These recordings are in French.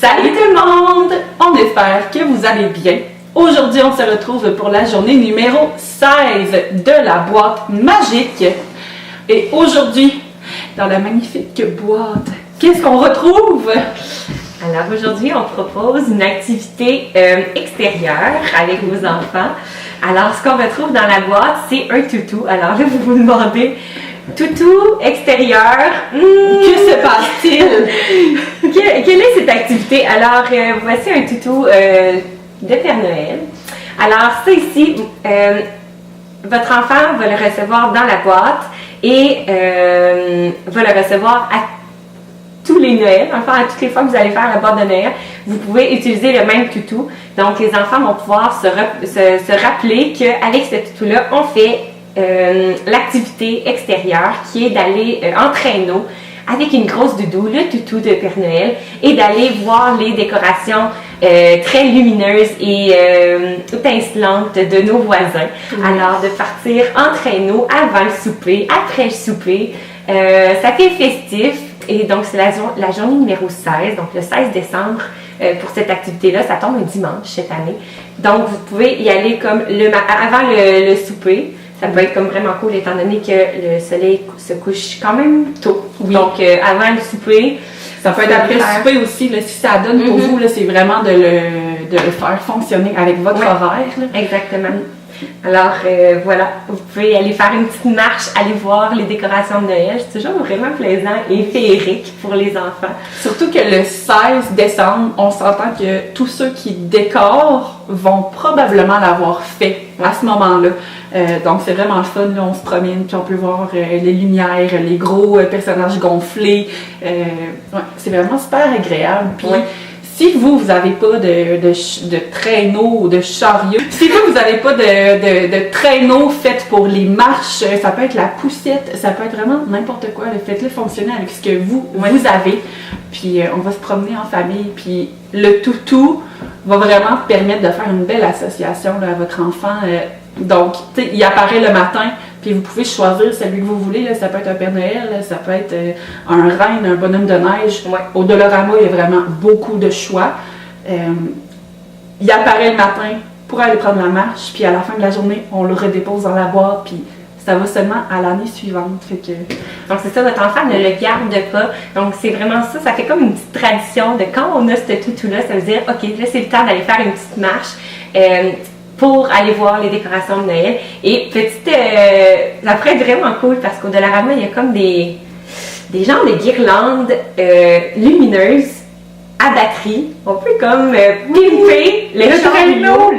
Salut tout le monde! On espère que vous allez bien. Aujourd'hui, on se retrouve pour la journée numéro 16 de la boîte magique. Et aujourd'hui, dans la magnifique boîte, qu'est-ce qu'on retrouve? Alors aujourd'hui, on propose une activité extérieure avec vos enfants. Alors, ce qu'on retrouve dans la boîte, c'est un toutou. Alors là, vous vous demandez, toutou extérieur, Que se passe-t-il? quelle est cette activité? Alors, voici un toutou de Père Noël. Alors, ça ici, votre enfant va le recevoir dans la boîte et va le recevoir à tous les Noëls. Enfin, à toutes les fois que vous allez faire la boîte de Noël, vous pouvez utiliser le même toutou. Donc, les enfants vont pouvoir se rappeler qu'avec ce toutou-là, on fait l'activité extérieure qui est d'aller en traîneau avec une grosse doudou, le toutou de Père Noël, et d'aller voir les décorations très lumineuses et étincelantes de nos voisins. Alors, de partir en traîneau avant le souper, après le souper, ça fait festif. Et donc, c'est la journée numéro 16, donc le 16 décembre, pour cette activité-là, ça tombe un dimanche cette année. Donc, vous pouvez y aller comme avant le souper. Ça peut être comme vraiment cool étant donné que le soleil se couche quand même tôt. Oui. Donc, avant le souper. Ça peut être après le souper aussi, là, si ça donne pour vous, là, c'est vraiment de le faire fonctionner avec votre horaire. Là. Exactement. Alors, voilà, vous pouvez aller faire une petite marche, aller voir les décorations de Noël. C'est toujours vraiment plaisant et féerique pour les enfants. Surtout que le 16 décembre, on s'entend que tous ceux qui décorent vont probablement l'avoir fait à ce moment-là. Donc, c'est vraiment le fun. Là, on se promène, puis on peut voir les lumières, les gros personnages gonflés. Ouais, c'est vraiment super agréable. Puis, si vous n'avez pas de traîneau ou de chariot, si vous n'avez pas de traîneau fait pour les marches, ça peut être la poussette, ça peut être vraiment n'importe quoi. Faites-le fonctionner avec ce que vous avez. Puis on va se promener en famille. Puis le toutou va vraiment permettre de faire une belle association là, à votre enfant. Donc, tu sais, il apparaît le matin, puis vous pouvez choisir celui que vous voulez. Là. Ça peut être un Père Noël, là, ça peut être un reine, un bonhomme de neige. Ouais. Au Dollarama, il y a vraiment beaucoup de choix. Il apparaît le matin pour aller prendre la marche, puis à la fin de la journée, on le redépose dans la boîte, puis ça va seulement à l'année suivante. Fait que... Donc, c'est ça, votre enfant ne le garde pas. Donc, c'est vraiment ça. Ça fait comme une petite tradition de quand on a ce toutou-là, ça veut dire, OK, là, c'est le temps d'aller faire une petite marche. Pour aller voir les décorations de Noël. Et ça pourrait être vraiment cool parce qu'au Dollarama, il y a comme des genres de guirlandes lumineuses à batterie. On peut comme pimper le traîneau.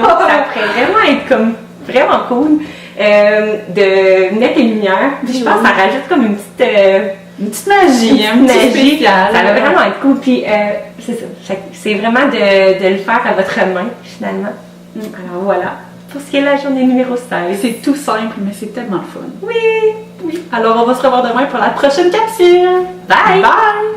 Ça pourrait vraiment être comme vraiment cool de mettre les lumières. Puis je pense que ça rajoute comme une petite magie, un petit spécial. Ça va vraiment être cool. Puis c'est ça. C'est vraiment de le faire à votre main finalement. Alors voilà, pour ce qui est de la journée numéro 16. C'est tout simple, mais c'est tellement fun. Oui. Alors on va se revoir demain pour la prochaine capsule. Bye! Bye!